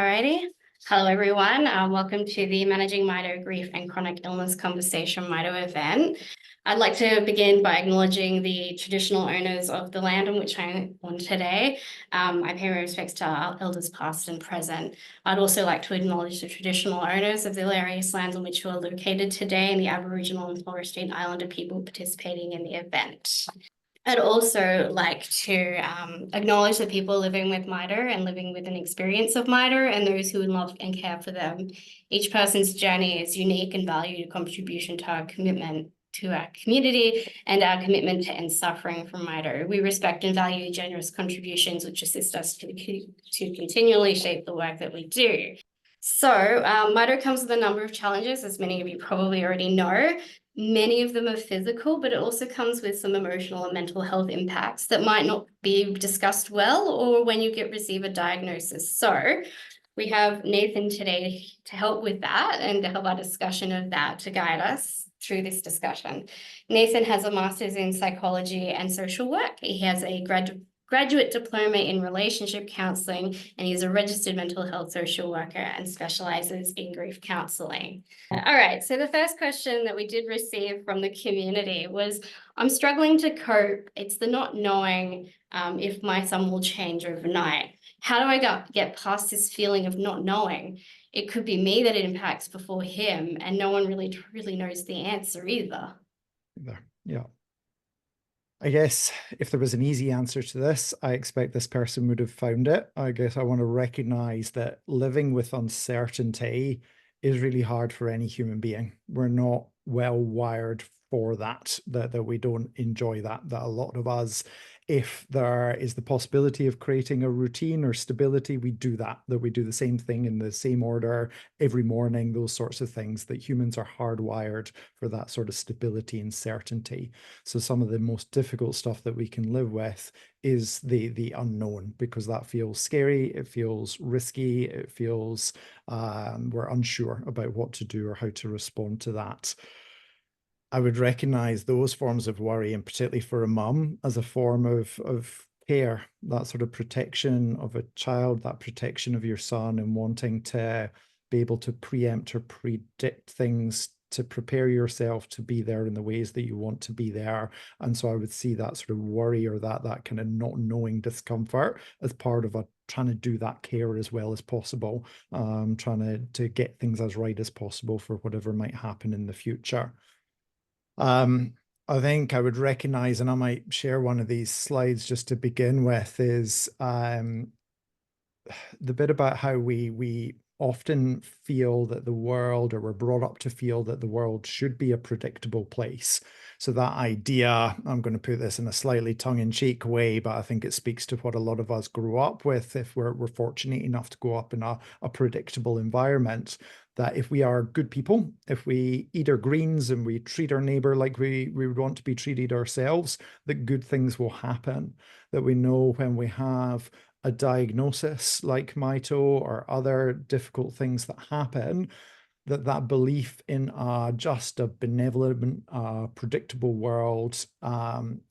Alrighty. Hello, everyone. Welcome to the Managing Mito Grief and Chronic Illness Conversation Mito event. I'd like to begin by acknowledging the traditional owners of the land on which I'm on today. I pay my respects to our elders past and present. I'd also like to acknowledge the traditional owners of the various lands on which you are located today and the Aboriginal and Torres Strait Islander people participating in the event. I'd also like to acknowledge the people living with Mito and living with an experience of Mito and those who love and care for them. Each person's journey is unique and valued contribution to our commitment to our community and our commitment to end suffering from Mito. We respect and value generous contributions which assist us to continually shape the work that we do. So Mito comes with a number of challenges, as many of you probably already know. Many of them are physical, but it also comes with some emotional and mental health impacts that might not be discussed well or when you receive a diagnosis. So we have Nathan today to help with that and to help our discussion of that to guide us through this discussion. Nathan has a master's in psychology and social work. He has a graduate diploma in relationship counselling, and he's a registered mental health social worker and specialises in grief counselling. All right, so the first question that we did receive from the community was, I'm struggling to cope. It's the not knowing if my son will change overnight. How do I get past this feeling of not knowing? It could be me that it impacts before him, and no one really truly knows the answer either. Yeah. I guess if there was an easy answer to this, I expect this person would have found it. I guess I want to recognize that living with uncertainty is really hard for any human being. We're not well wired for that we don't enjoy that a lot of us, if there is the possibility of creating a routine or stability, we do that we do the same thing in the same order every morning, those sorts of things, that humans are hardwired for that sort of stability and certainty. So some of the most difficult stuff that we can live with is the unknown, because that feels scary, it feels risky, it feels we're unsure about what to do or how to respond to that. I would recognize those forms of worry, and particularly for a mum, as a form of care, that sort of protection of a child, that protection of your son, and wanting to be able to preempt or predict things, to prepare yourself to be there in the ways that you want to be there. And so I would see that sort of worry, or that kind of not knowing discomfort, as part of trying to do that care as well as possible, trying to get things as right as possible for whatever might happen in the future. I think I would recognize, and I might share one of these slides just to begin with, is the bit about how we often feel that the world, or we're brought up to feel that the world should be a predictable place. So that idea, I'm going to put this in a slightly tongue-in-cheek way, but I think it speaks to what a lot of us grew up with, if we're fortunate enough to grow up in a predictable environment, that if we are good people, if we eat our greens and we treat our neighbor like we would want to be treated ourselves, that good things will happen. That we know when we have a diagnosis like Mito or other difficult things that happen, that belief in just a benevolent, predictable world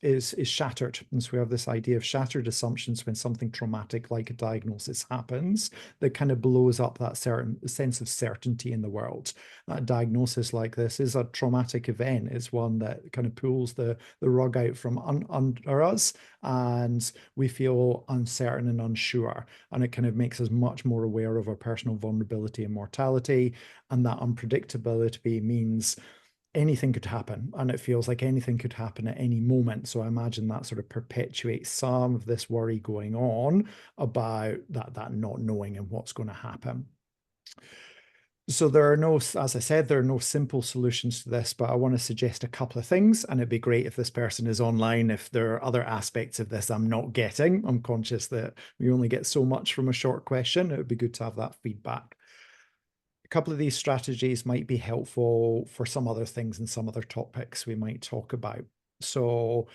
is shattered. And so we have this idea of shattered assumptions when something traumatic like a diagnosis happens, that kind of blows up that certain sense of certainty in the world. A diagnosis like this is a traumatic event. It's one that kind of pulls the rug out from under us, and we feel uncertain and unsure. And it kind of makes us much more aware of our personal vulnerability and mortality. And that unpredictability means anything could happen, and it feels like anything could happen at any moment. So I imagine that sort of perpetuates some of this worry going on about that not knowing and what's going to happen. So there are no, as I said, there are no simple solutions to this, but I want to suggest a couple of things, and it'd be great if this person is online, if there are other aspects of this I'm not getting. I'm conscious that we only get so much from a short question. It would be good to have that feedback. A couple of these strategies might be helpful for some other things and some other topics we might talk about. So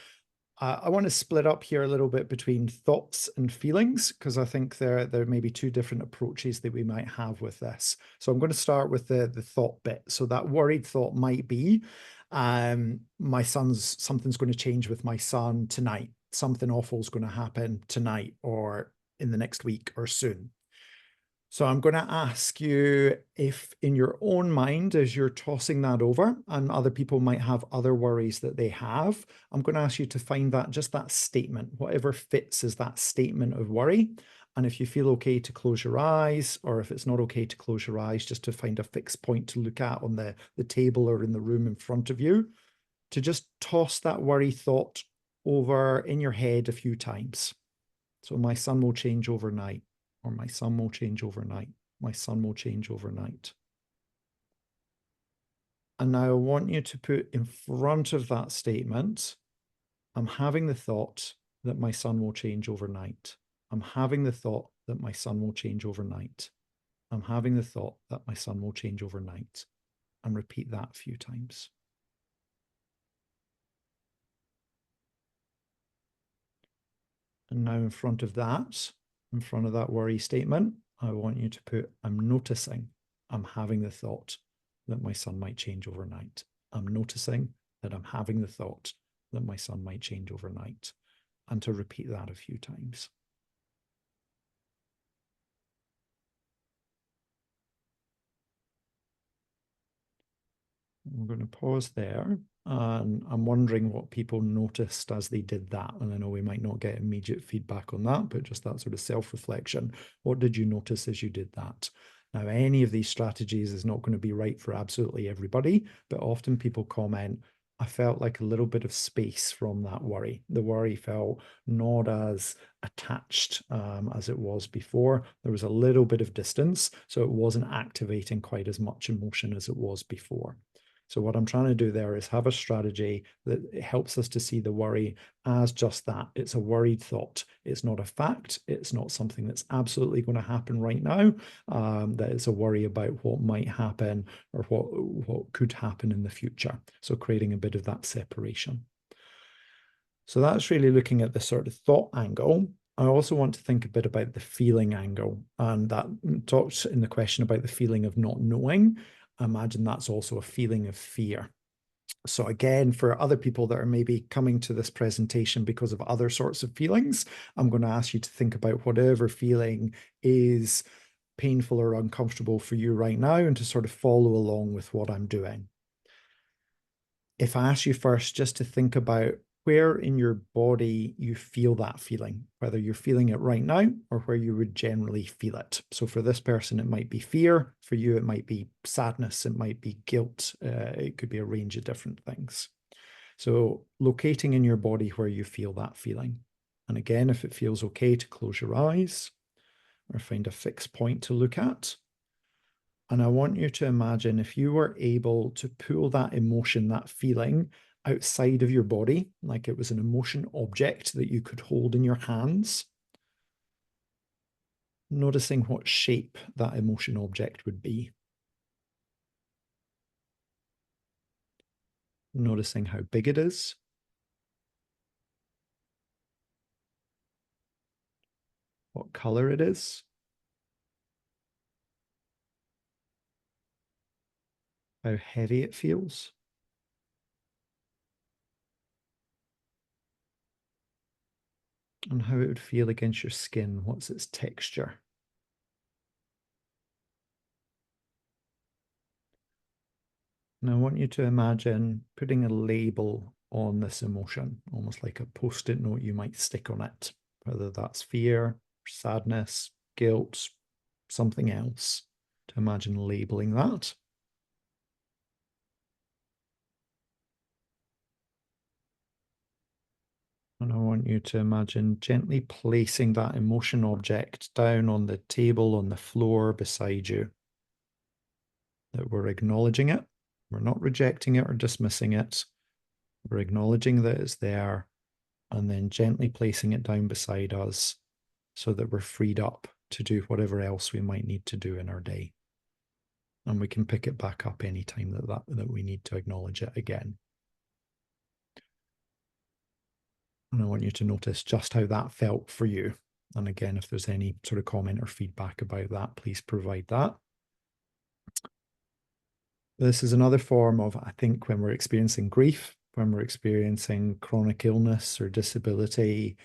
I want to split up here a little bit between thoughts and feelings, because I think there may be two different approaches that we might have with this. So I'm going to start with the thought bit. So that worried thought might be, something's going to change with my son tonight. Something awful is going to happen tonight or in the next week or soon. So I'm going to ask you if in your own mind, as you're tossing that over, and other people might have other worries that they have, I'm going to ask you to find that just that statement, whatever fits as that statement of worry. And if you feel okay to close your eyes, or if it's not okay to close your eyes, just to find a fixed point to look at on the table or in the room in front of you, to just toss that worry thought over in your head a few times. So my sun will change overnight, or my sun will change overnight. My sun will change overnight. And now I want you to put in front of that statement, I'm having the thought that my sun will change overnight. I'm having the thought that my sun will change overnight. I'm having the thought that my sun will change overnight. And repeat that a few times. And now in front of that worry statement, I want you to put, I'm noticing, I'm having the thought that my sun might change overnight. I'm noticing that I'm having the thought that my sun might change overnight. And to repeat that a few times. I'm going to pause there. And I'm wondering what people noticed as they did that. And I know we might not get immediate feedback on that, but just that sort of self-reflection. What did you notice as you did that? Now, any of these strategies is not going to be right for absolutely everybody, but often people comment, I felt like a little bit of space from that worry. The worry felt not as attached as it was before. There was a little bit of distance, so it wasn't activating quite as much emotion as it was before. So what I'm trying to do there is have a strategy that helps us to see the worry as just that. It's a worried thought. It's not a fact. It's not something that's absolutely going to happen right now. That it's a worry about what might happen or what could happen in the future. So creating a bit of that separation. So that's really looking at the sort of thought angle. I also want to think a bit about the feeling angle, and that talks in the question about the feeling of not knowing. I imagine that's also a feeling of fear. So again, for other people that are maybe coming to this presentation because of other sorts of feelings, I'm going to ask you to think about whatever feeling is painful or uncomfortable for you right now and to sort of follow along with what I'm doing. If I ask you first just to think about where in your body you feel that feeling, whether you're feeling it right now or where you would generally feel it. So for this person, it might be fear. For you, it might be sadness. It might be guilt. It could be a range of different things. So locating in your body where you feel that feeling. And again, if it feels okay to close your eyes or find a fixed point to look at. And I want you to imagine if you were able to pull that emotion, that feeling outside of your body, like it was an emotion object that you could hold in your hands, noticing what shape that emotion object would be. Noticing how big it is. What color it is. How heavy it feels. And how it would feel against your skin. What's its texture? And I want you to imagine putting a label on this emotion, almost like a post-it note you might stick on it, whether that's fear, sadness, guilt, something else, to imagine labeling that. And I want you to imagine gently placing that emotion object down on the table, on the floor beside you. That we're acknowledging it. We're not rejecting it or dismissing it. We're acknowledging that it's there and then gently placing it down beside us so that we're freed up to do whatever else we might need to do in our day. And we can pick it back up anytime that we need to acknowledge it again. And I want you to notice just how that felt for you. And again, if there's any sort of comment or feedback about that, please provide that. This is another form of, I think, when we're experiencing grief, when we're experiencing chronic illness or disability,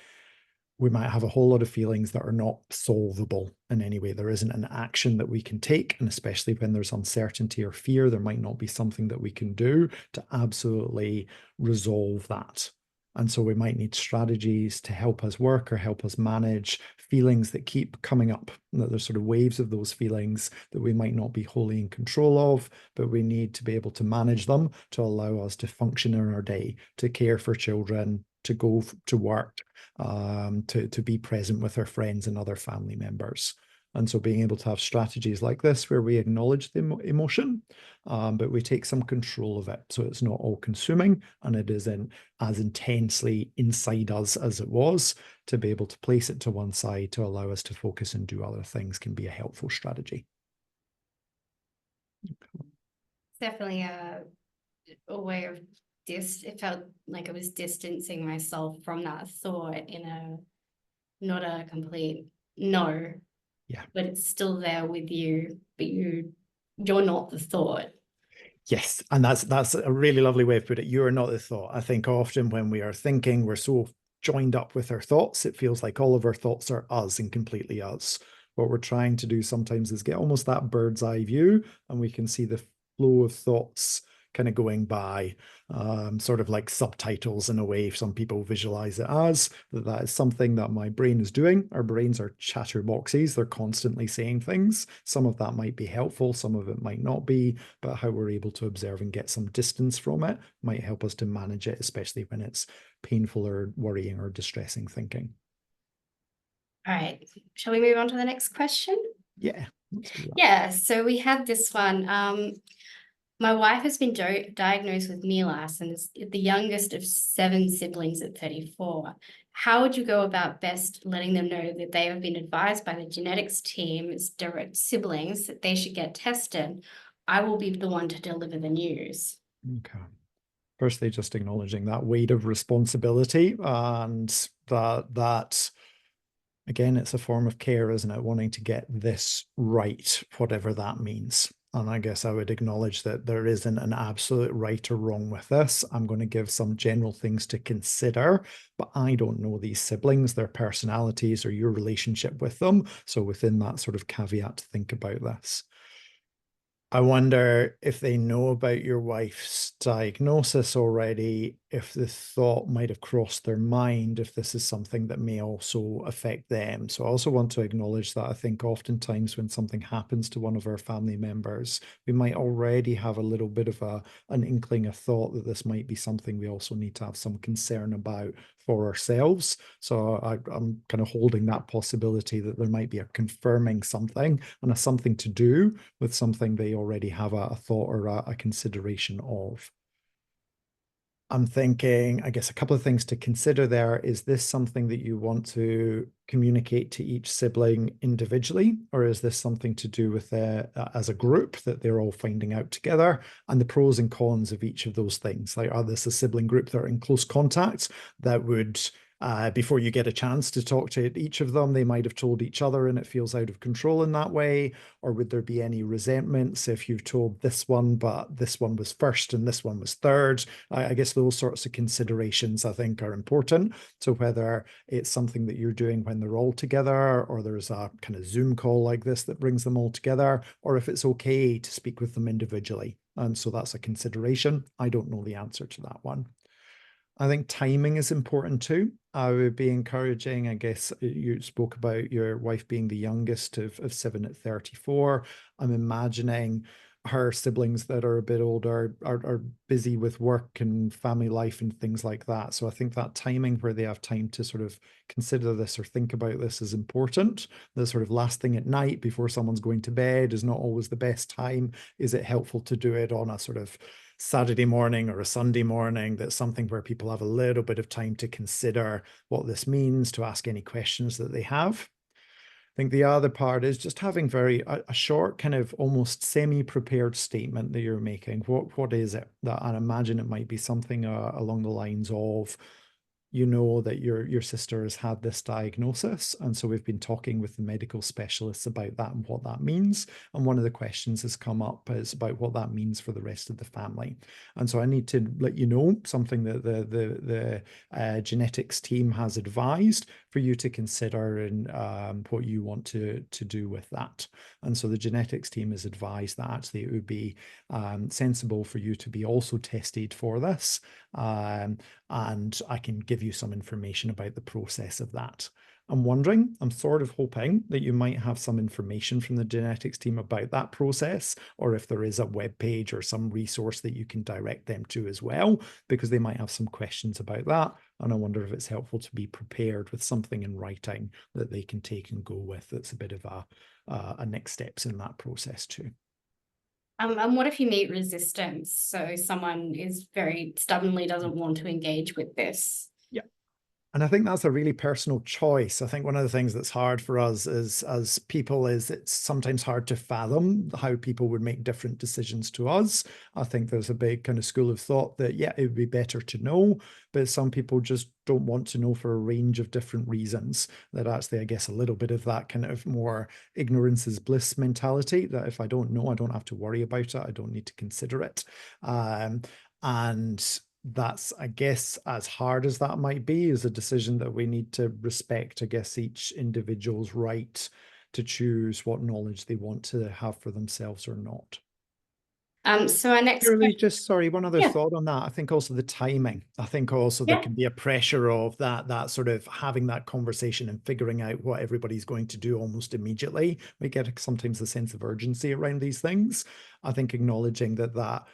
we might have a whole lot of feelings that are not solvable in any way. There isn't an action that we can take. And especially when there's uncertainty or fear, there might not be something that we can do to absolutely resolve that. And so we might need strategies to help us work or help us manage feelings that keep coming up, that there's sort of waves of those feelings that we might not be wholly in control of, but we need to be able to manage them to allow us to function in our day, to care for children, to go to work, to be present with our friends and other family members. And so being able to have strategies like this where we acknowledge the emotion, but we take some control of it. So it's not all consuming and it isn't as intensely inside us as it was. To be able to place it to one side to allow us to focus and do other things can be a helpful strategy. Definitely a way of it felt like I was distancing myself from that thought in a not a complete no. Yeah. But it's still there with you, but you're not the thought. Yes, and that's a really lovely way of putting it. You are not the thought. I think often when we are thinking, we're so joined up with our thoughts, it feels like all of our thoughts are us and completely us. What we're trying to do sometimes is get almost that bird's eye view, and we can see the flow of thoughts kind of going by, sort of like subtitles in a way. Some people visualize it as that is something that my brain is doing. Our brains are chatterboxes. They're constantly saying things. Some of that might be helpful, some of it might not be, but how we're able to observe and get some distance from it might help us to manage it, especially when it's painful or worrying or distressing thinking. All right, shall we move on to the next question? Yeah. Yeah, so we had this one. My wife has been diagnosed with MELAS and is the youngest of 7 siblings at 34. How would you go about best letting them know that they have been advised by the genetics team as direct siblings that they should get tested? I will be the one to deliver the news. Okay. Firstly, just acknowledging that weight of responsibility and that again, it's a form of care, isn't it? Wanting to get this right, whatever that means. And I guess I would acknowledge that there isn't an absolute right or wrong with this. I'm going to give some general things to consider, but I don't know these siblings, their personalities, or your relationship with them. So within that sort of caveat, to think about this. I wonder if they know about your wife's diagnosis already, if the thought might have crossed their mind, if this is something that may also affect them. So I also want to acknowledge that I think oftentimes when something happens to one of our family members, we might already have a little bit of an inkling, a thought that this might be something we also need to have some concern about for ourselves. So I'm kind of holding that possibility that there might be a confirming something and a something to do with something they already have a thought or a consideration of. I'm thinking, I guess a couple of things to consider there. Is this something that you want to communicate to each sibling individually, or is this something to do with as a group that they're all finding out together, and the pros and cons of each of those things? Like, are this a sibling group that are in close contact that would before you get a chance to talk to each of them, they might have told each other and it feels out of control in that way? Or would there be any resentments if you've told this one, but this one was first and this one was third? I guess those sorts of considerations I think are important. So whether it's something that you're doing when they're all together, or there's a kind of Zoom call like this that brings them all together, or if it's okay to speak with them individually. And so that's a consideration. I don't know the answer to that one. I think timing is important too. I would be encouraging, I guess you spoke about your wife being the youngest of 7 at 34. I'm imagining her siblings that are a bit older are busy with work and family life and things like that. So I think that timing where they have time to sort of consider this or think about this is important. The sort of last thing at night before someone's going to bed is not always the best time. Is it helpful to do it on a sort of Saturday morning or a Sunday morning? That's something where people have a little bit of time to consider what this means, to ask any questions that they have. I think the other part is just having a short, kind of almost semi-prepared statement that you're making. What is it? That I imagine it might be something along the lines of, you know that your sister has had this diagnosis. And so we've been talking with the medical specialists about that and what that means. And one of the questions has come up is about what that means for the rest of the family. And so I need to let you know something that the genetics team has advised for you to consider and what you want to do with that. And so the genetics team has advised that actually it would be sensible for you to be also tested for this. And I can give you some information about the process of that. I'm sort of hoping that you might have some information from the genetics team about that process, or if there is a web page or some resource that you can direct them to as well, because they might have some questions about that. And I wonder if it's helpful to be prepared with something in writing that they can take and go with. That's a bit of a next steps in that process too. And what if you meet resistance? So someone is very stubbornly doesn't want to engage with this. Yeah. And I think that's a really personal choice. I think one of the things that's hard for us as people is it's sometimes hard to fathom how people would make different decisions to us. I think there's a big kind of school of thought that, yeah, it would be better to know, but some people just don't want to know for a range of different reasons. That actually, I guess, a little bit of that kind of more ignorance is bliss mentality, that if I don't know, I don't have to worry about it. I don't need to consider it. And that's, I guess, as hard as that might be, is a decision that we need to respect, I guess, each individual's right to choose what knowledge they want to have for themselves or not. So our next Purely question, just, sorry, one other thought on that. I think also the timing. I think also there can be a pressure of that sort of having that conversation and figuring out what everybody's going to do almost immediately. We get sometimes a sense of urgency around these things. I think acknowledging that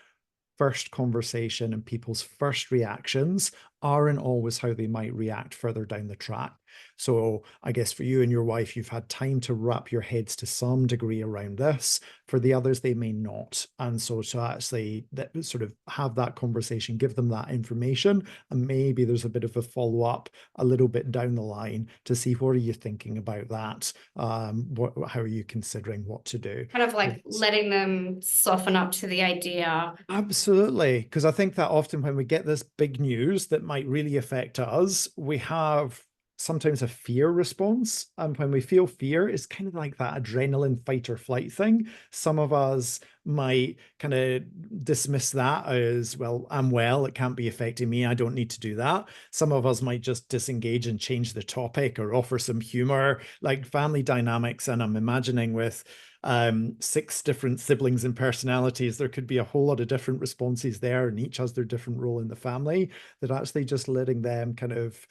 first conversation and people's first reactions aren't always how they might react further down the track. So I guess for you and your wife, you've had time to wrap your heads to some degree around this. For the others, they may not. And so to actually sort of have that conversation, give them that information, and maybe there's a bit of a follow-up a little bit down the line to see what are you thinking about that? How are you considering what to do? kind of like letting them soften up to the idea. Absolutely. Because I think that often when we get this big news that might really affect us, we have sometimes a fear response. And when we feel fear, it's kind of like that adrenaline fight or flight thing. Some of us might kind of dismiss that as, well, I'm well, it can't be affecting me, I don't need to do that. Some of us might just disengage and change the topic or offer some humor, like family dynamics. And I'm imagining with 6 different siblings and personalities, there could be a whole lot of different responses there, and each has their different role in the family. That actually just letting them kind of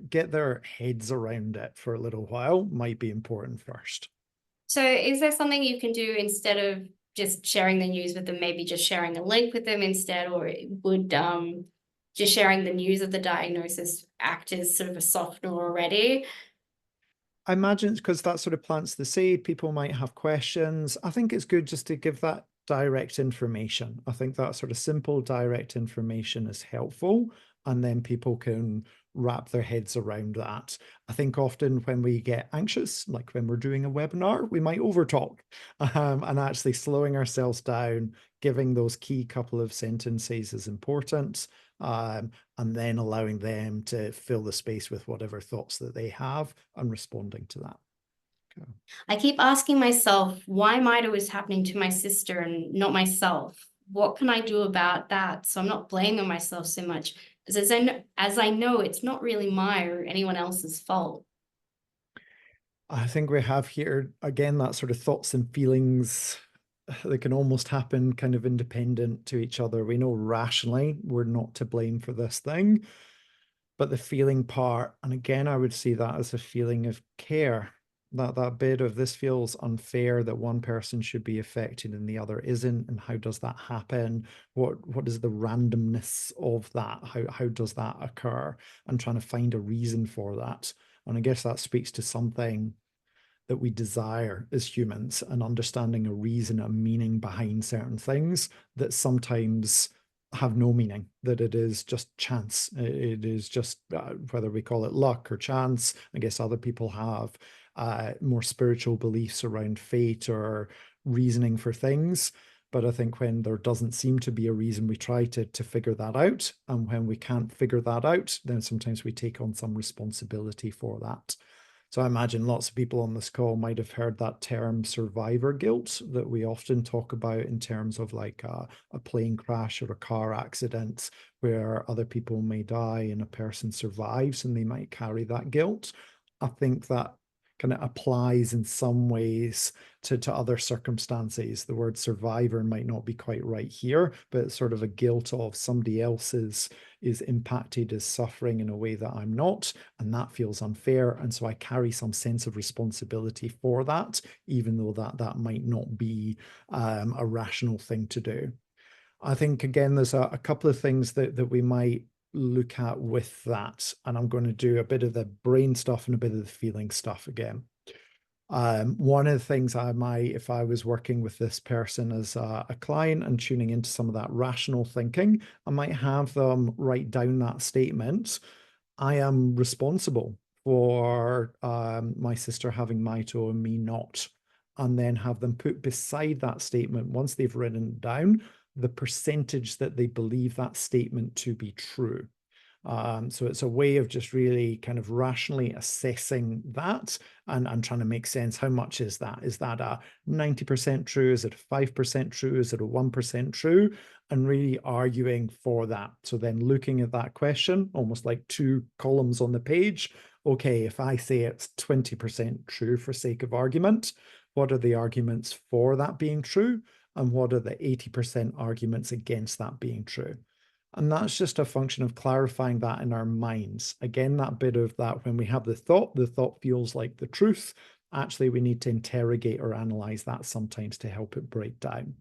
get their heads around it for a little while might be important first. So is there something you can do instead of just sharing the news with them, maybe just sharing a link with them instead, or would just sharing the news of the diagnosis act as sort of a softener already? I imagine it's because that sort of plants the seed. People might have questions. I think it's good just to give that direct information. I think that sort of simple, direct information is helpful. And then people can wrap their heads around that. I think often when we get anxious, like when we're doing a webinar, we might overtalk, and actually slowing ourselves down, giving those key couple of sentences is important. And then allowing them to fill the space with whatever thoughts that they have and responding to that. Okay. I keep asking myself why Mito is happening to my sister and not myself. What can I do about that? So I'm not blaming myself so much, as I know it's not really my or anyone else's fault. I think we have here again that sort of thoughts and feelings that can almost happen kind of independent to each other. We know rationally we're not to blame for this thing, but the feeling part, and again, I would see that as a feeling of care. That bit of this feels unfair that one person should be affected and the other isn't, and how does that happen? What is the randomness of that? How does that occur? And trying to find a reason for that. And I guess that speaks to something that we desire as humans, and understanding a reason, a meaning behind certain things that sometimes have no meaning, that it is just chance. It is just whether we call it luck or chance. I guess other people have more spiritual beliefs around fate or reasoning for things. But I think when there doesn't seem to be a reason, we try to figure that out. And when we can't figure that out, then sometimes we take on some responsibility for that. So I imagine lots of people on this call might have heard that term survivor guilt that we often talk about in terms of like a plane crash or a car accident where other people may die and a person survives and they might carry that guilt. I think that kind of applies in some ways to other circumstances. The word survivor might not be quite right here, but it's sort of a guilt of somebody else's is impacted, is suffering in a way that I'm not, and that feels unfair. And so I carry some sense of responsibility for that, even though that might not be a rational thing to do. I think, again, there's a couple of things that we might look at with that. And I'm going to do a bit of the brain stuff and a bit of the feeling stuff again. One of the things I might, if I was working with this person as a client and tuning into some of that rational thinking, I might have them write down that statement. I am responsible for my sister having Mito and me not. And then have them put beside that statement, once they've written it down, the percentage that they believe that statement to be true. So it's a way of just really kind of rationally assessing that and trying to make sense. How much is that? Is that a 90% true? Is it a 5% true? Is it a 1% true? And really arguing for that. So then looking at that question, almost like two columns on the page. Okay, if I say it's 20% true for sake of argument, what are the arguments for that being true? And what are the 80% arguments against that being true? And that's just a function of clarifying that in our minds. Again, that bit of that when we have the thought feels like the truth. Actually, we need to interrogate or analyze that sometimes to help it break down.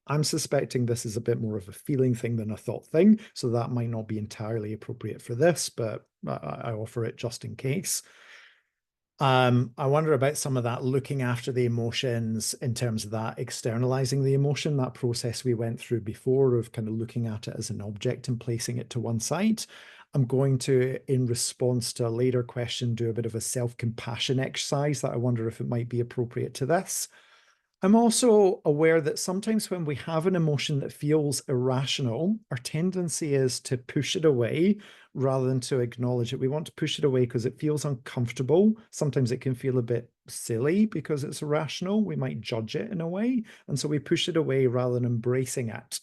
I'm suspecting this is a bit more of a feeling thing than a thought thing, so that might not be entirely appropriate for this, but I offer it just in case. I wonder about some of that looking after the emotions in terms of that externalizing the emotion, that process we went through before of kind of looking at it as an object and placing it to one side. I'm going to, in response to a later question, do a bit of a self-compassion exercise that I wonder if it might be appropriate to this. I'm also aware that sometimes when we have an emotion that feels irrational, our tendency is to push it away rather than to acknowledge it. We want to push it away because it feels uncomfortable. Sometimes it can feel a bit silly because it's irrational. We might judge it in a way. And so we push it away rather than embracing it.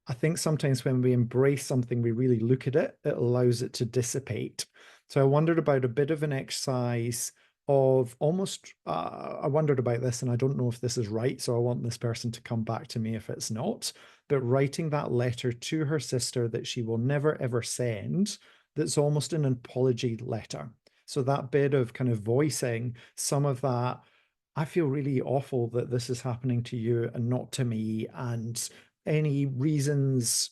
I think sometimes when we embrace something, we really look at it, it allows it to dissipate. So I wondered about a bit of an exercise of almost, I wondered about this, and I don't know if this is right, so I want this person to come back to me if it's not, but writing that letter to her sister that she will never ever send, that's almost an apology letter. So that bit of kind of voicing some of that, I feel really awful that this is happening to you and not to me, and any reasons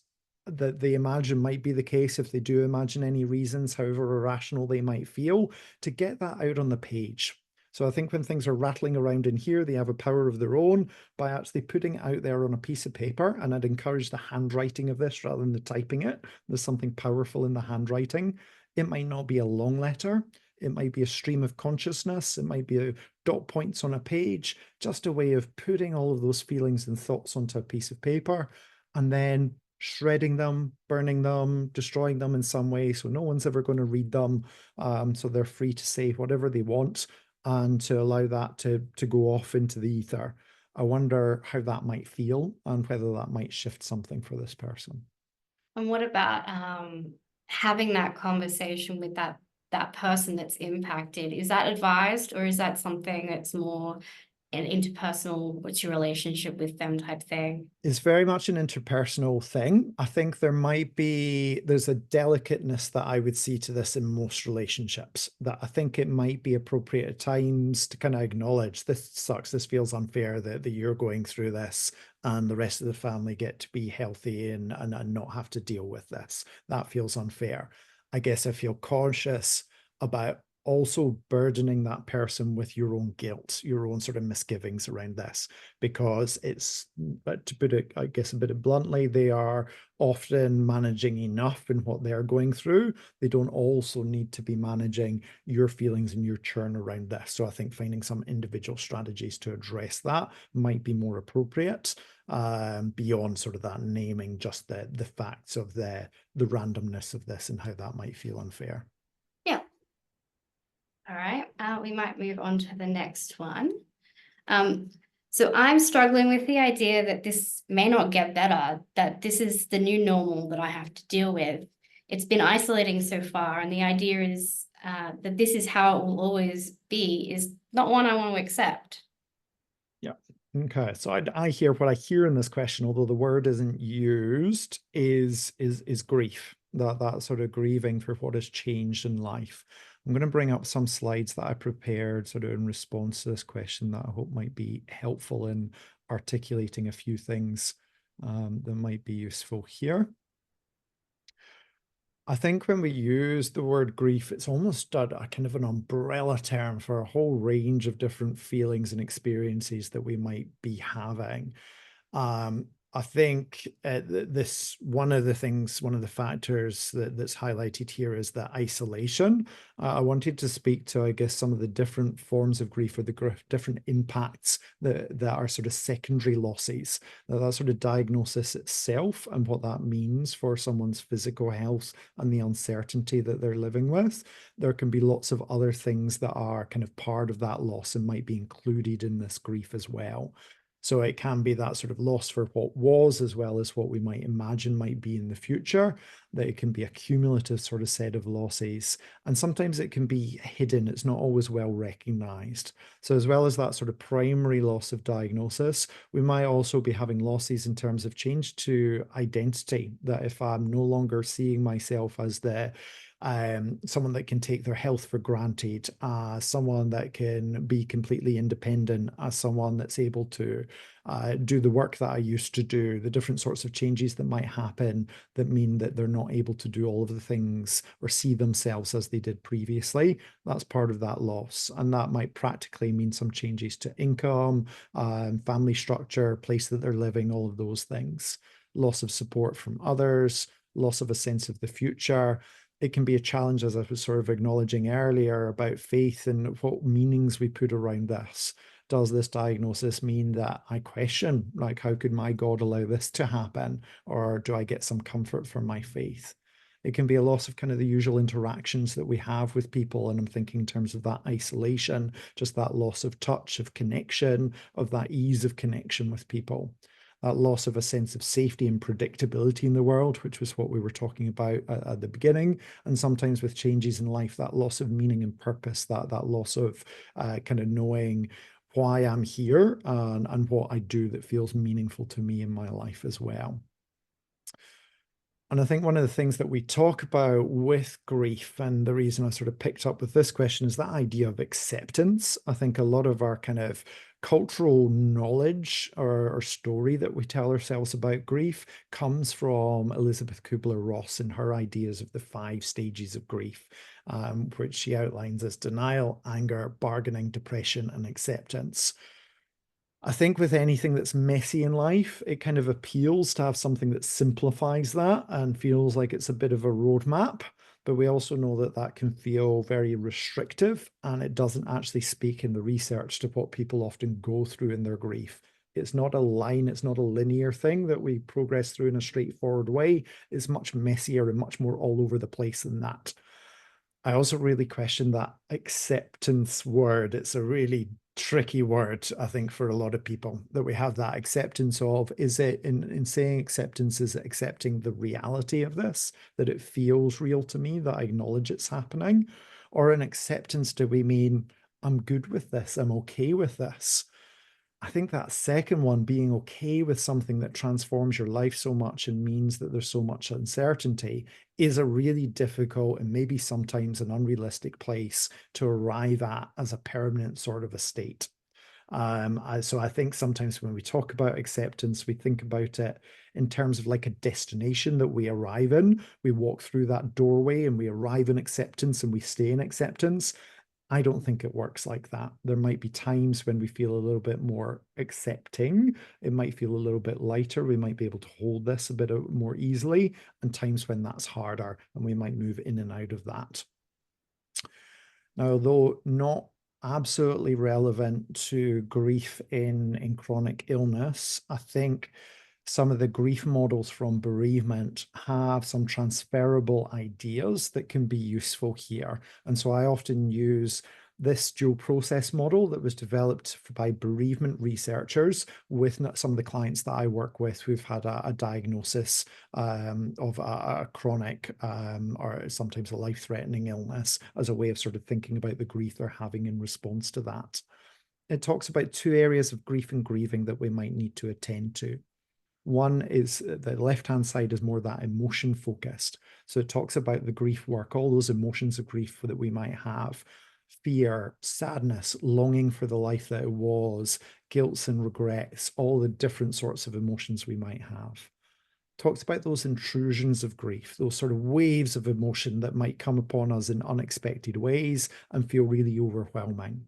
that they imagine might be the case, if they do imagine any reasons, however irrational they might feel, to get that out on the page. So I think when things are rattling around in here, they have a power of their own by actually putting it out there on a piece of paper. And I'd encourage the handwriting of this rather than the typing it. There's something powerful in the handwriting. It might not be a long letter. It might be a stream of consciousness. It might be a dot points on a page, just a way of putting all of those feelings and thoughts onto a piece of paper and then shredding them, burning them, destroying them in some way. So no one's ever going to read them. So they're free to say whatever they want and to allow that to go off into the ether. I wonder how that might feel and whether that might shift something for this person. And what about having that conversation with that person that's impacted? Is that advised, or is that something that's more an interpersonal, what's your relationship with them type thing? It's very much an interpersonal thing. I think there's a delicateness that I would see to this in most relationships, that I think it might be appropriate at times to kind of acknowledge this sucks, this feels unfair that you're going through this and the rest of the family get to be healthy and not have to deal with this. That feels unfair. I guess I feel cautious about also burdening that person with your own guilt, your own sort of misgivings around this, because it's, but to put it, I guess, a bit bluntly, they are often managing enough in what they're going through. They don't also need to be managing your feelings and your churn around this. So I think finding some individual strategies to address that might be more appropriate, beyond sort of that naming just the facts of the randomness of this and how that might feel unfair. Yeah. All right, we might move on to the next one. So I'm struggling with the idea that this may not get better, that this is the new normal that I have to deal with. It's been isolating so far, and the idea is that this is how it will always be is not one I want to accept. Yeah. Okay. So I hear, what I hear in this question, although the word isn't used, is grief. That sort of grieving for what has changed in life. I'm going to bring up some slides that I prepared sort of in response to this question that I hope might be helpful in articulating a few things that might be useful here. I think when we use the word grief, it's almost a kind of an umbrella term for a whole range of different feelings and experiences that we might be having. I think this, one of the factors that's highlighted here is that isolation. I wanted to speak to, I guess, some of the different forms of grief, or the different impacts that are sort of secondary losses, that sort of diagnosis itself and what that means for someone's physical health and the uncertainty that they're living with. There can be lots of other things that are kind of part of that loss and might be included in this grief as well. So it can be that sort of loss for what was, as well as what we might imagine might be in the future, that it can be a cumulative sort of set of losses. And sometimes it can be hidden. It's not always well recognized. So as well as that sort of primary loss of diagnosis, we might also be having losses in terms of change to identity, that if I'm no longer seeing myself as someone that can take their health for granted, someone that can be completely independent, as someone that's able to do the work that I used to do, the different sorts of changes that might happen that mean that they're not able to do all of the things or see themselves as they did previously. That's part of that loss. And that might practically mean some changes to income, family structure, place that they're living, all of those things. Loss of support from others, loss of a sense of the future. It can be a challenge, as I was sort of acknowledging earlier, about faith and what meanings we put around this. Does this diagnosis mean that I question, like, how could my God allow this to happen? Or do I get some comfort from my faith? It can be a loss of kind of the usual interactions that we have with people. And I'm thinking in terms of that isolation, just that loss of touch, of connection, of that ease of connection with people. That loss of a sense of safety and predictability in the world, which was what we were talking about at the beginning. And sometimes with changes in life, that loss of meaning and purpose, that loss of kind of knowing why I'm here and what I do that feels meaningful to me in my life as well. And I think one of the things that we talk about with grief, and the reason I sort of picked up with this question, is that idea of acceptance. I think a lot of our kind of cultural knowledge or story that we tell ourselves about grief comes from Elizabeth Kubler-Ross and her ideas of the 5 stages of grief, which she outlines as denial, anger, bargaining, depression, and acceptance. I think with anything that's messy in life, it kind of appeals to have something that simplifies that and feels like it's a bit of a roadmap. But we also know that that can feel very restrictive, and it doesn't actually speak in the research to what people often go through in their grief. It's not a line, it's not a linear thing that we progress through in a straightforward way. It's much messier and much more all over the place than that. I also really question that acceptance word. It's a really tricky word, I think, for a lot of people, that we have that acceptance of. Is it, in saying acceptance, is it accepting the reality of this, that it feels real to me, that I acknowledge it's happening? Or in acceptance, do we mean I'm good with this, I'm okay with this? I think that second one, being okay with something that transforms your life so much and means that there's so much uncertainty, is a really difficult and maybe sometimes an unrealistic place to arrive at as a permanent sort of a state. So I think sometimes when we talk about acceptance, we think about it in terms of like a destination that we arrive in. We walk through that doorway and we arrive in acceptance and we stay in acceptance. I don't think it works like that. There might be times when we feel a little bit more accepting. It might feel a little bit lighter. We might be able to hold this a bit more easily, and times when that's harder, and we might move in and out of that. Now, although not absolutely relevant to grief in chronic illness, I think some of the grief models from bereavement have some transferable ideas that can be useful here. And so I often use this dual process model that was developed by bereavement researchers with some of the clients that I work with who've had a diagnosis of a chronic or sometimes a life-threatening illness as a way of sort of thinking about the grief they're having in response to that. It talks about two areas of grief and grieving that we might need to attend to. One is the left-hand side is more that emotion focused. So it talks about the grief work, all those emotions of grief that we might have: fear, sadness, longing for the life that it was, guilt and regrets, all the different sorts of emotions we might have. Talks about those intrusions of grief, those sort of waves of emotion that might come upon us in unexpected ways and feel really overwhelming.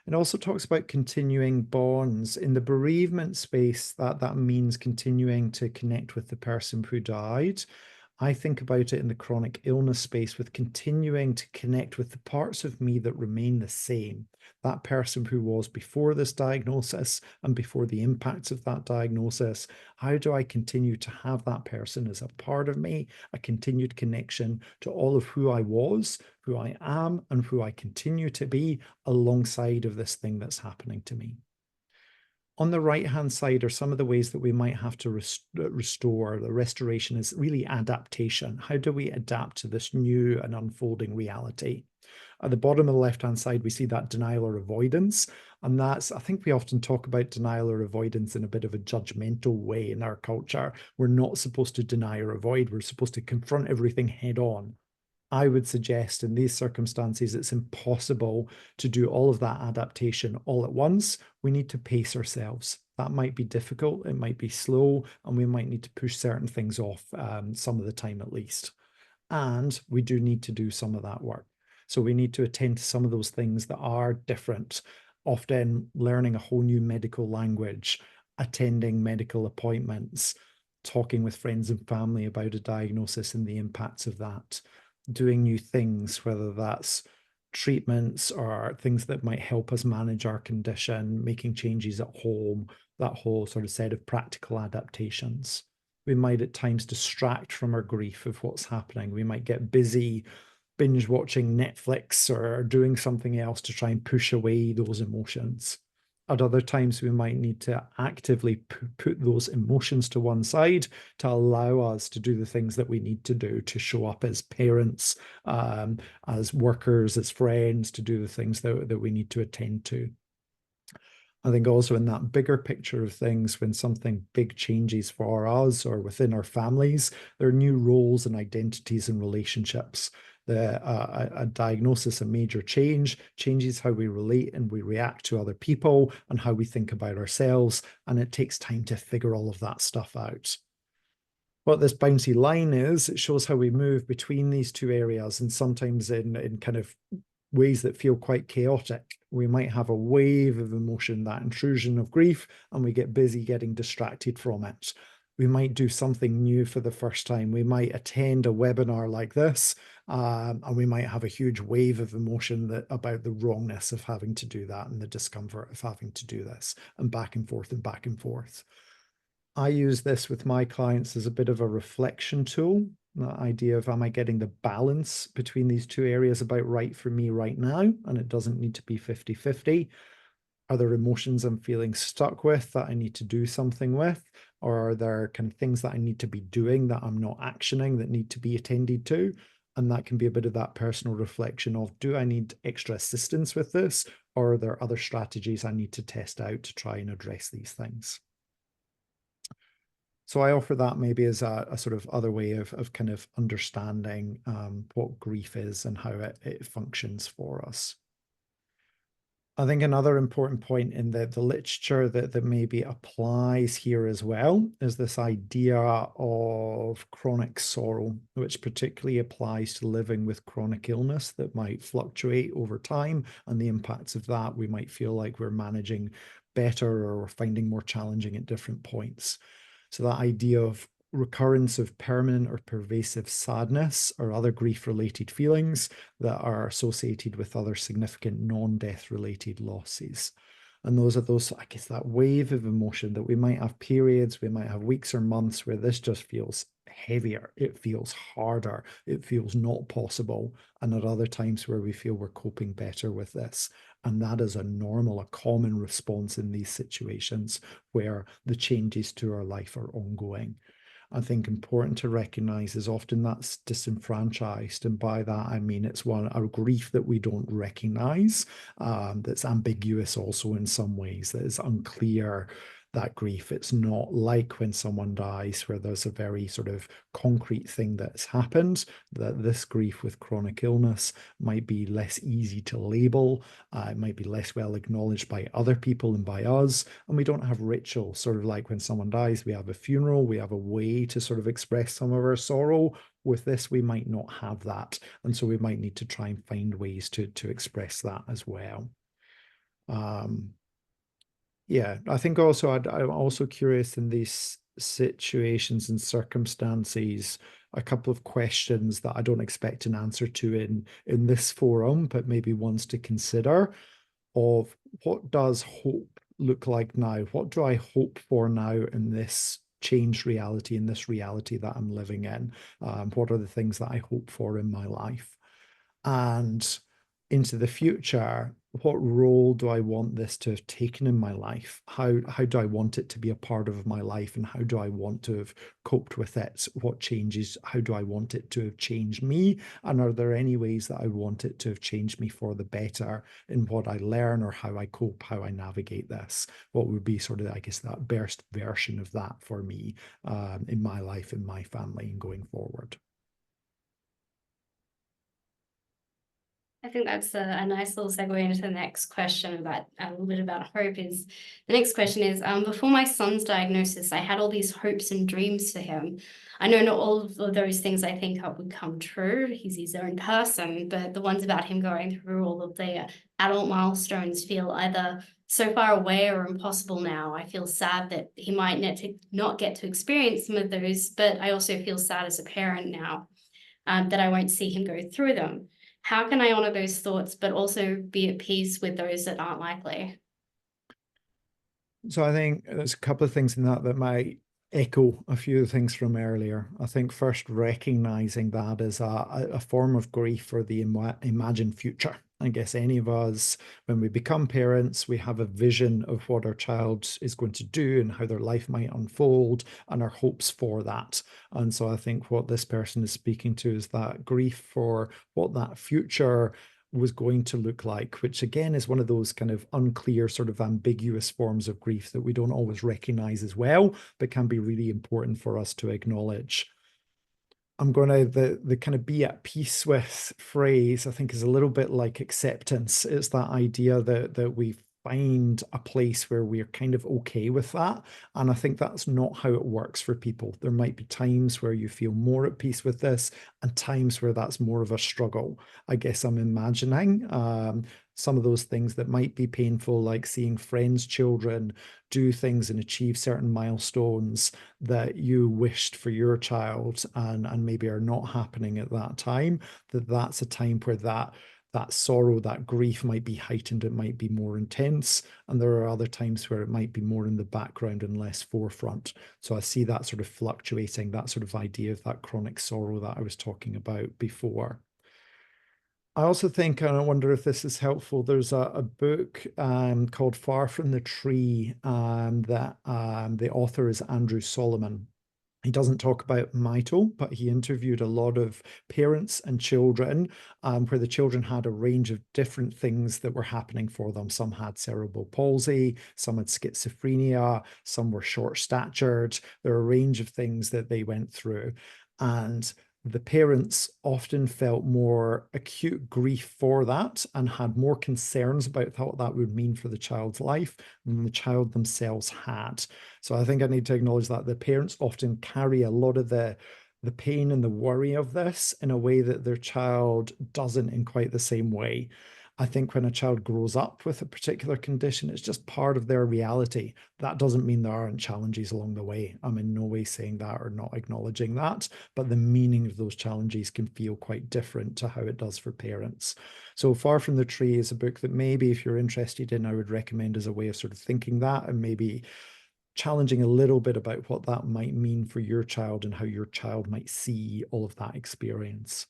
It also talks about continuing bonds. In the bereavement space, that means continuing to connect with the person who died. I think about it in the chronic illness space with continuing to connect with the parts of me that remain the same. That person who was before this diagnosis and before the impacts of that diagnosis. How do I continue to have that person as a part of me, a continued connection to all of who I was, who I am, and who I continue to be alongside of this thing that's happening to me? On the right-hand side are some of the ways that we might have to restore. The restoration is really adaptation. How do we adapt to this new and unfolding reality? At the bottom of the left-hand side, we see that denial or avoidance. And that's, I think we often talk about denial or avoidance in a bit of a judgmental way in our culture. We're not supposed to deny or avoid. We're supposed to confront everything head on. I would suggest in these circumstances, it's impossible to do all of that adaptation all at once. We need to pace ourselves. That might be difficult, it might be slow, and we might need to push certain things off some of the time at least. And we do need to do some of that work. So we need to attend to some of those things that are different, often learning a whole new medical language, attending medical appointments, talking with friends and family about a diagnosis and the impacts of that, doing new things, whether that's treatments or things that might help us manage our condition, making changes at home, that whole sort of set of practical adaptations. We might at times distract from our grief of what's happening. We might get busy binge watching Netflix or doing something else to try and push away those emotions. At other times, we might need to actively put those emotions to one side to allow us to do the things that we need to do to show up as parents, as workers, as friends, to do the things that we need to attend to. I think also in that bigger picture of things, when something big changes for us or within our families, there are new roles and identities and relationships. A diagnosis, a major change, changes how we relate and we react to other people and how we think about ourselves. And it takes time to figure all of that stuff out. What this bouncy line is, it shows how we move between these two areas, and sometimes in kind of ways that feel quite chaotic. We might have a wave of emotion, that intrusion of grief, and we get busy getting distracted from it. We might do something new for the first time. We might attend a webinar like this, and we might have a huge wave of emotion about the wrongness of having to do that and the discomfort of having to do this, and back and forth and back and forth. I use this with my clients as a bit of a reflection tool. The idea of, am I getting the balance between these two areas about right for me right now? And it doesn't need to be 50-50. Are there emotions I'm feeling stuck with that I need to do something with? Or are there kind of things that I need to be doing that I'm not actioning that need to be attended to? And that can be a bit of that personal reflection of, do I need extra assistance with this? Or are there other strategies I need to test out to try and address these things? So I offer that maybe as a sort of other way of kind of understanding what grief is and how it functions for us. I think another important point in the literature that maybe applies here as well is this idea of chronic sorrow, which particularly applies to living with chronic illness that might fluctuate over time, and the impacts of that we might feel like we're managing better or we're finding more challenging at different points. So that idea of recurrence of permanent or pervasive sadness or other grief-related feelings that are associated with other significant non-death related losses. And those are those, I guess, that wave of emotion that we might have periods, we might have weeks or months where this just feels heavier, it feels harder, it feels not possible. And at other times where we feel we're coping better with this. And that is a normal, a common response in these situations where the changes to our life are ongoing. I think important to recognize is often that's disenfranchised. And by that, I mean it's a grief that we don't recognize, that's ambiguous also in some ways, that is unclear, that grief. It's not like when someone dies, where there's a very sort of concrete thing that's happened, that this grief with chronic illness might be less easy to label. It might be less well acknowledged by other people and by us. And we don't have rituals, sort of like when someone dies, we have a funeral, we have a way to sort of express some of our sorrow. With this, we might not have that. And so we might need to try and find ways to express that as well. Yeah, I think also I'm also curious in these situations and circumstances, a couple of questions that I don't expect an answer to in this forum, but maybe ones to consider of what does hope look like now? What do I hope for now in this changed reality, in this reality that I'm living in? What are the things that I hope for in my life? And into the future, what role do I want this to have taken in my life? How do I want it to be a part of my life, and how do I want to have coped with it? What changes? How do I want it to have changed me? And are there any ways that I want it to have changed me for the better in what I learn or how I cope, how I navigate this? What would be sort of, I guess, that best version of that for me in my life, in my family, and going forward? I think that's a nice little segue into the next question about a little bit about hope. Is the next question is, before my son's diagnosis, I had all these hopes and dreams for him. I know not all of those things I think would come true. He's his own person, but the ones about him going through all of the adult milestones feel either so far away or impossible now. I feel sad that he might not get to experience some of those, but I also feel sad as a parent now that I won't see him go through them. How can I honor those thoughts, but also be at peace with those that aren't likely? So I think there's a couple of things in that that might echo a few things from earlier. I think first recognizing that as a form of grief for the imagined future. I guess any of us, when we become parents, we have a vision of what our child is going to do and how their life might unfold and our hopes for that. And so I think what this person is speaking to is that grief for what that future was going to look like, which again is one of those kind of unclear, sort of ambiguous forms of grief that we don't always recognize as well, but can be really important for us to acknowledge. I'm going to, the kind of be at peace with phrase, I think is a little bit like acceptance. It's that idea that we find a place where we're kind of okay with that. And I think that's not how it works for people. There might be times where you feel more at peace with this and times where that's more of a struggle. I guess I'm imagining some of those things that might be painful, like seeing friends' children do things and achieve certain milestones that you wished for your child and maybe are not happening at that time, that's a time where that sorrow, that grief might be heightened, it might be more intense. And there are other times where it might be more in the background and less forefront. So I see that sort of fluctuating, that sort of idea of that chronic sorrow that I was talking about before. I also think, and I wonder if this is helpful, there's a book called Far from the Tree that the author is Andrew Solomon. He doesn't talk about Mito, but he interviewed a lot of parents and children where the children had a range of different things that were happening for them. Some had cerebral palsy, some had schizophrenia, some were short-statured. There are a range of things that they went through. And The parents often felt more acute grief for that and had more concerns about what that would mean for the child's life than the child themselves had. So I think I need to acknowledge that the parents often carry a lot of the pain and the worry of this in a way that their child doesn't in quite the same way. I think when a child grows up with a particular condition, it's just part of their reality. That doesn't mean there aren't challenges along the way. I'm in no way saying that or not acknowledging that, but the meaning of those challenges can feel quite different to how it does for parents. So Far from the Tree is a book that maybe if you're interested in, I would recommend as a way of sort of thinking that and maybe challenging a little bit about what that might mean for your child and how your child might see all of that experience.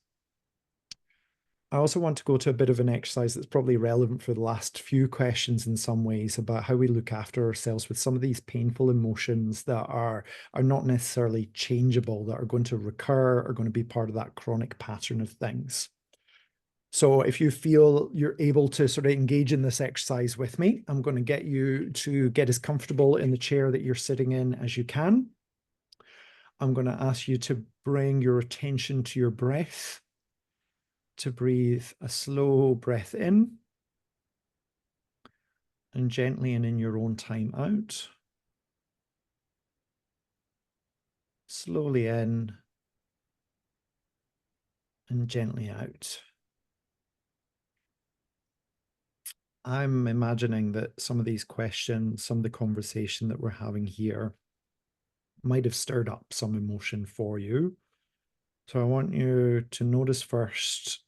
I also want to go to a bit of an exercise that's probably relevant for the last few questions in some ways about how we look after ourselves with some of these painful emotions that are not necessarily changeable, that are going to recur, are going to be part of that chronic pattern of things. So if you feel you're able to sort of engage in this exercise with me, I'm going to get you to get as comfortable in the chair that you're sitting in as you can. I'm going to ask you to bring your attention to your breath, to breathe a slow breath in and gently and in your own time out. Slowly in and gently out. I'm imagining that some of these questions, some of the conversation that we're having here might have stirred up some emotion for you. So I want you to notice first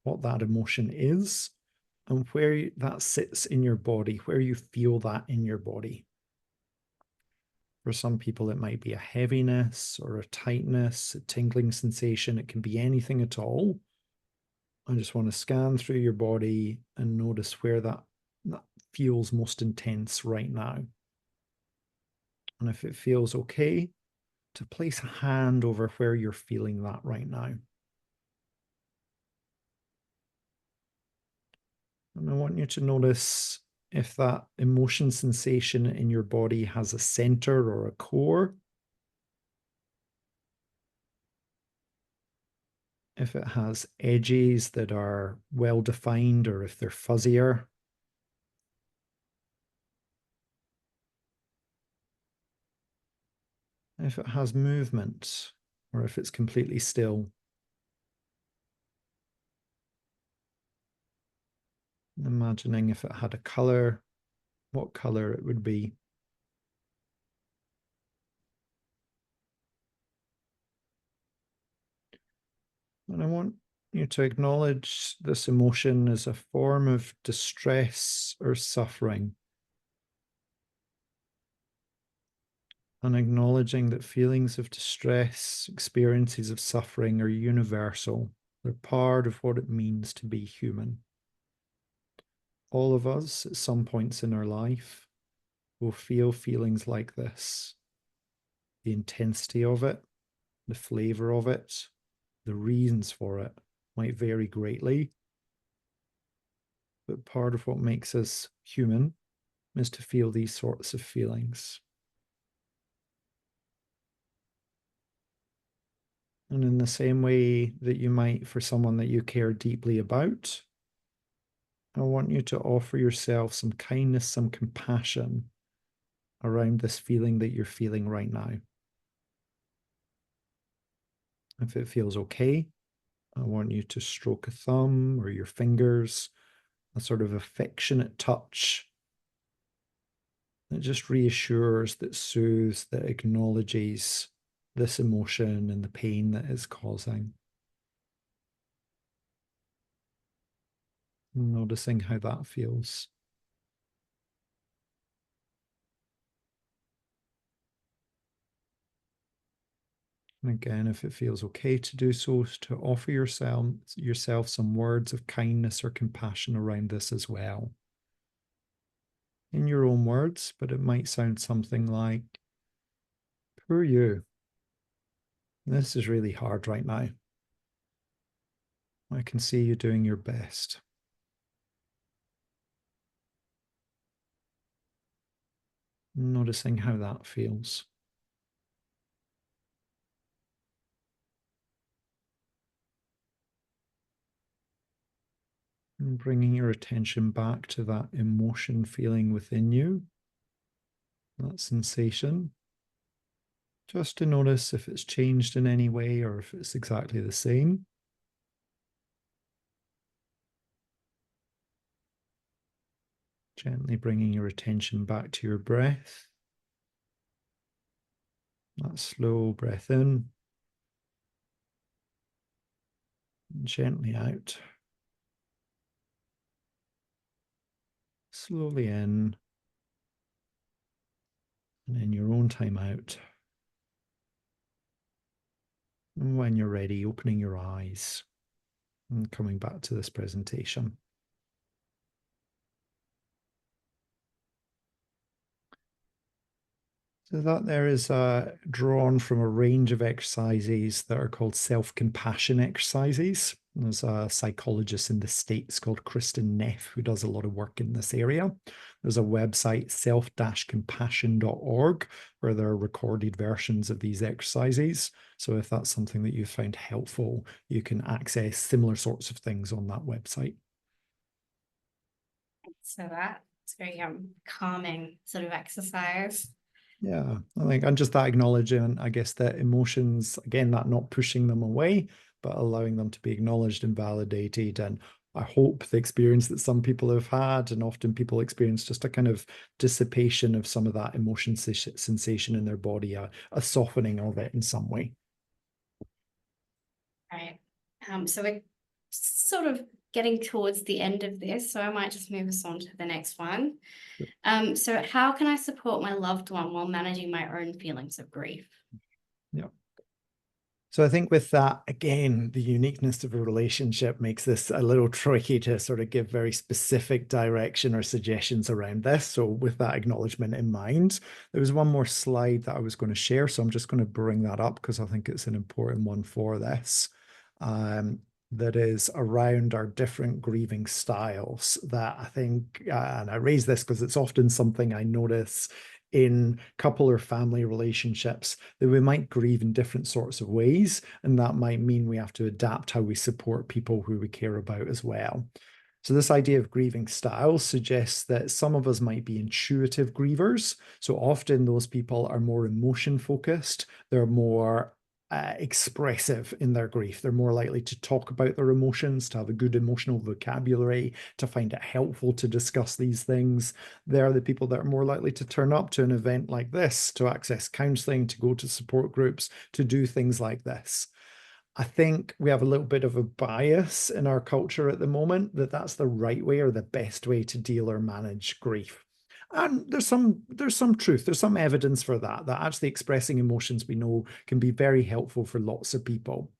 what that emotion is and where that sits in your body, where you feel that in your body. For some people, it might be a heaviness or a tightness, a tingling sensation. It can be anything at all. I just want to scan through your body and notice where that feels most intense right now. And if it feels okay, to place a hand over where you're feeling that right now. And I want you to notice if that emotion sensation in your body has a center or a core. If it has edges that are well defined or if they're fuzzier. If it has movement or if it's completely still. Imagining if it had a color, what color it would be. And I want you to acknowledge this emotion as a form of distress or suffering. And acknowledging that feelings of distress, experiences of suffering are universal. They're part of what it means to be human. All of us, at some points in our life, will feel feelings like this. The intensity of it, the flavor of it, the reasons for it might vary greatly. But part of what makes us human is to feel these sorts of feelings. And in the same way that you might for someone that you care deeply about, I want you to offer yourself some kindness, some compassion around this feeling that you're feeling right now. If it feels okay, I want you to stroke a thumb or your fingers, a sort of affectionate touch that just reassures, that soothes, that acknowledges this emotion and the pain that it's causing. Noticing how that feels. And again, if it feels okay to do so, to offer yourself some words of kindness or compassion around this as well. In your own words, but it might sound something like, poor you. This is really hard right now. I can see you doing your best. Noticing how that feels. And bringing your attention back to that emotion feeling within you, that sensation. Just to notice if it's changed in any way or if it's exactly the same. Gently bringing your attention back to your breath. That slow breath in. And gently out. Slowly in. And in your own time out. And when you're ready, opening your eyes and coming back to this presentation. So that there is drawn from a range of exercises that are called self-compassion exercises. There's a psychologist in the States called Kristen Neff who does a lot of work in this area. There's a website, self-compassion.org, where there are recorded versions of these exercises. So if that's something that you found helpful, you can access similar sorts of things on that website. So that's very calming sort of exercise. Yeah, I think, and just that acknowledging, I guess, that emotions, again, that not pushing them away, but allowing them to be acknowledged and validated. And I hope the experience that some people have had, and often people experience just a kind of dissipation of some of that emotion sensation in their body, a softening of it in some way. Right. So we're sort of getting towards the end of this, so I might just move us on to the next one. So how can I support my loved one while managing my own feelings of grief? Yeah. So I think with that, again, the uniqueness of a relationship makes this a little tricky to sort of give very specific direction or suggestions around this. So with that acknowledgement in mind, there was one more slide that I was going to share. So I'm just going to bring that up because I think it's an important one for this. That is around our different grieving styles that I think, and I raise this because it's often something I notice in couple or family relationships, that we might grieve in different sorts of ways, and that might mean we have to adapt how we support people who we care about as well. So this idea of grieving styles suggests that some of us might be intuitive grievers. So often those people are more emotion focused. They're more expressive in their grief. They're more likely to talk about their emotions, to have a good emotional vocabulary, to find it helpful to discuss these things. They're the people that are more likely to turn up to an event like this, to access counseling, to go to support groups, to do things like this. I think we have a little bit of a bias in our culture at the moment that that's the right way or the best way to deal or manage grief. And there's some truth, there's some evidence for that, that actually expressing emotions we know can be very helpful for lots of people.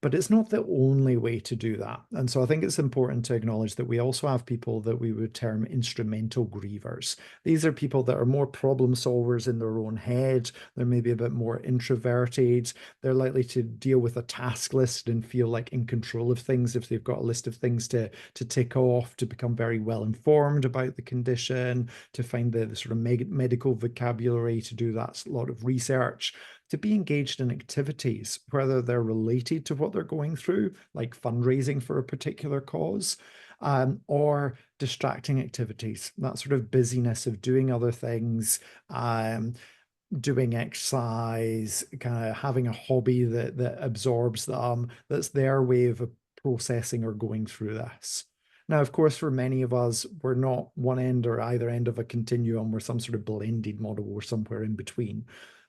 But it's not the only way to do that. And so I think it's important to acknowledge that we also have people that we would term instrumental grievers. These are people that are more problem solvers in their own head. They're maybe a bit more introverted. They're likely to deal with a task list and feel like in control of things if they've got a list of things to tick off, to become very well informed about the condition, to find the sort of medical vocabulary, to do that lot of research, to be engaged in activities, whether they're related to what they're going through, like fundraising for a particular cause, or distracting activities, that sort of busyness of doing other things, doing exercise, kind of having a hobby that absorbs them, that's their way of processing or going through this. Now, of course, for many of us, we're not one end or either end of a continuum. We're some sort of blended model. We're somewhere in between.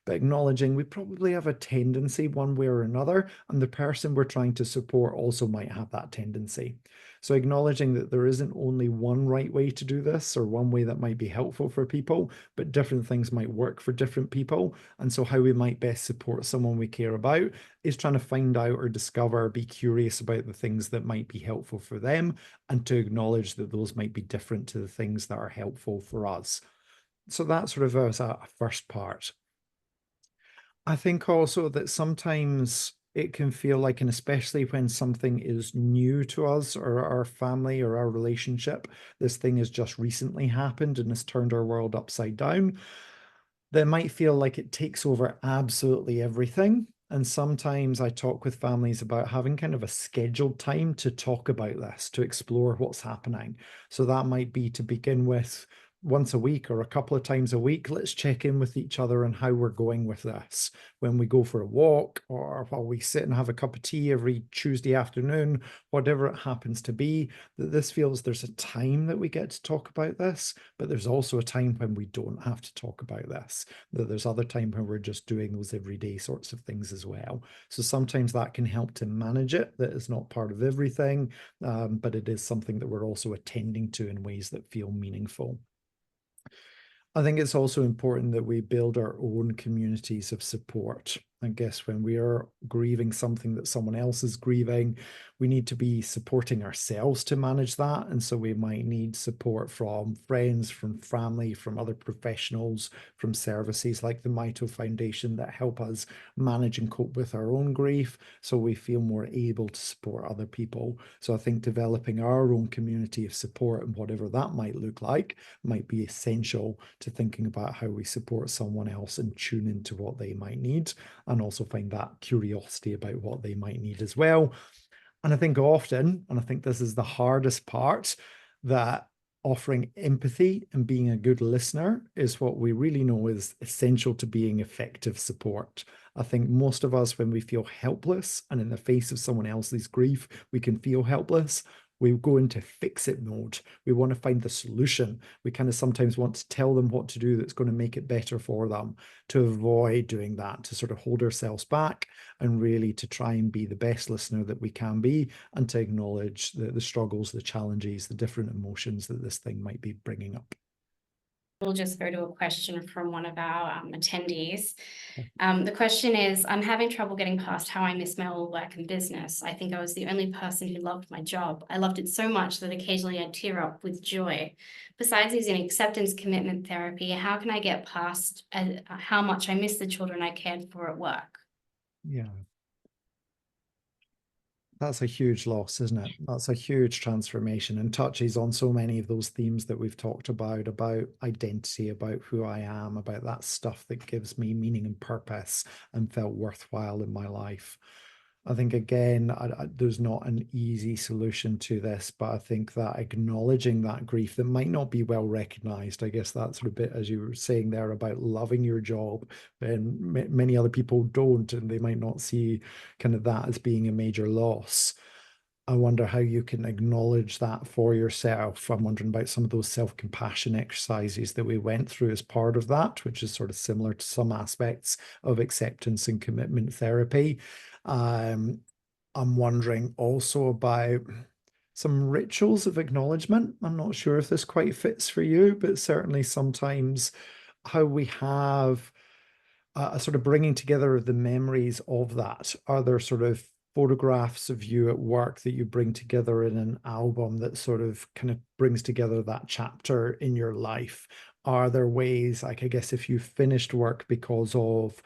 But acknowledging we probably have a tendency one way or another, and the person we're trying to support also might have that tendency. So acknowledging that there isn't only one right way to do this or one way that might be helpful for people, but different things might work for different people. And so how we might best support someone we care about is trying to find out or discover, be curious about the things that might be helpful for them, and to acknowledge that those might be different to the things that are helpful for us. So that's sort of a first part. I think also that sometimes it can feel like, and especially when something is new to us or our family or our relationship, this thing has just recently happened and has turned our world upside down, that might feel like it takes over absolutely everything. And sometimes I talk with families about having kind of a scheduled time to talk about this, to explore what's happening. So that might be to begin with once a week or a couple of times a week. Let's check in with each other on how we're going with this. When we go for a walk or while we sit and have a cup of tea every Tuesday afternoon, whatever it happens to be, that this feels there's a time that we get to talk about this, but there's also a time when we don't have to talk about this, that there's other time when we're just doing those everyday sorts of things as well. So sometimes that can help to manage it. That is not part of everything, but it is something that we're also attending to in ways that feel meaningful. I think it's also important that we build our own communities of support. I guess when we are grieving something that someone else is grieving, we need to be supporting ourselves to manage that. And so we might need support from friends, from family, from other professionals, from services like the Mito Foundation that help us manage and cope with our own grief, so we feel more able to support other people. So I think developing our own community of support, and whatever that might look like, might be essential to thinking about how we support someone else and tune into what they might need, and also find that curiosity about what they might need as well. And I think often, and I think this is the hardest part, that offering empathy and being a good listener is what we really know is essential to being effective support. I think most of us, when we feel helpless and in the face of someone else's grief, we can feel helpless. We go into fix it mode. We want to find the solution. We kind of sometimes want to tell them what to do that's going to make it better for them. To avoid doing that, to sort of hold ourselves back and really to try and be the best listener that we can be, and to acknowledge the struggles, the challenges, the different emotions that this thing might be bringing up. We'll just go to a question from one of our attendees. The question is, I'm having trouble getting past how I miss my old work and business. I think I was the only person who loved my job. I loved it so much that occasionally I'd tear up with joy. Besides using acceptance commitment therapy, how can I get past how much I miss the children I cared for at work? Yeah. That's a huge loss, isn't it? That's a huge transformation, and touches on so many of those themes that we've talked about identity, about who I am, about that stuff that gives me meaning and purpose and felt worthwhile in my life. I think, again, there's not an easy solution to this, but I think that acknowledging that grief that might not be well recognized, I guess that's sort of bit, as you were saying there, about loving your job, and many other people don't, and they might not see kind of that as being a major loss. I wonder how you can acknowledge that for yourself. I'm wondering about some of those self-compassion exercises that we went through as part of that, which is sort of similar to some aspects of acceptance and commitment therapy. I'm wondering also about some rituals of acknowledgement. I'm not sure if this quite fits for you, but certainly sometimes how we have a sort of bringing together of the memories of that. Are there sort of photographs of you at work that you bring together in an album that sort of kind of brings together that chapter in your life? Are there ways, like, I guess, if you finished work because of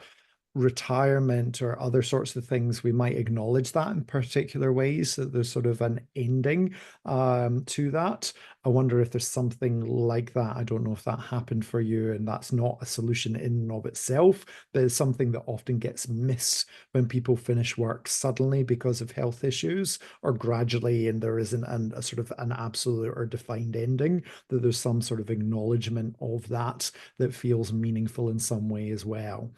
retirement or other sorts of things, we might acknowledge that in particular ways, that there's sort of an ending to that. I wonder if there's something like that. I don't know if that happened for you, and that's not a solution in and of itself, but it's something that often gets missed when people finish work suddenly because of health issues, or gradually, and there isn't a sort of an absolute or defined ending, that there's some sort of acknowledgement of that that feels meaningful in some way as well.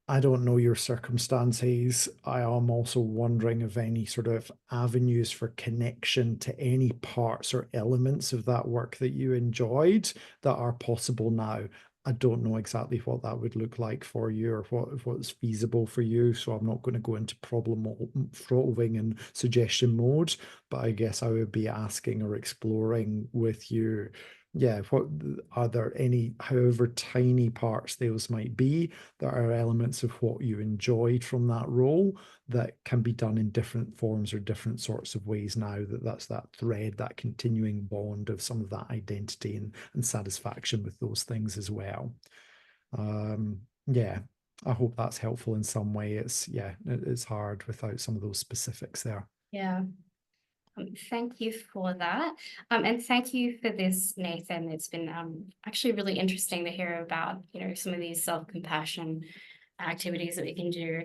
I don't know your circumstances. I am also wondering of any sort of avenues for connection to any parts or elements of that work that you enjoyed that are possible now. I don't know exactly what that would look like for you, or what's feasible for you. So I'm not going to go into problem solving and suggestion mode, but I guess I would be asking or exploring with you. Yeah, what are there any, however tiny parts those might be, that are elements of what you enjoyed from that role that can be done in different forms or different sorts of ways now, that's that thread, that continuing bond of some of that identity and satisfaction with those things as well. Yeah, I hope that's helpful in some way. It's hard without some of those specifics there. Yeah. Thank you for that. And thank you for this, Nathan. It's been actually really interesting to hear about, some of these self-compassion activities that we can do.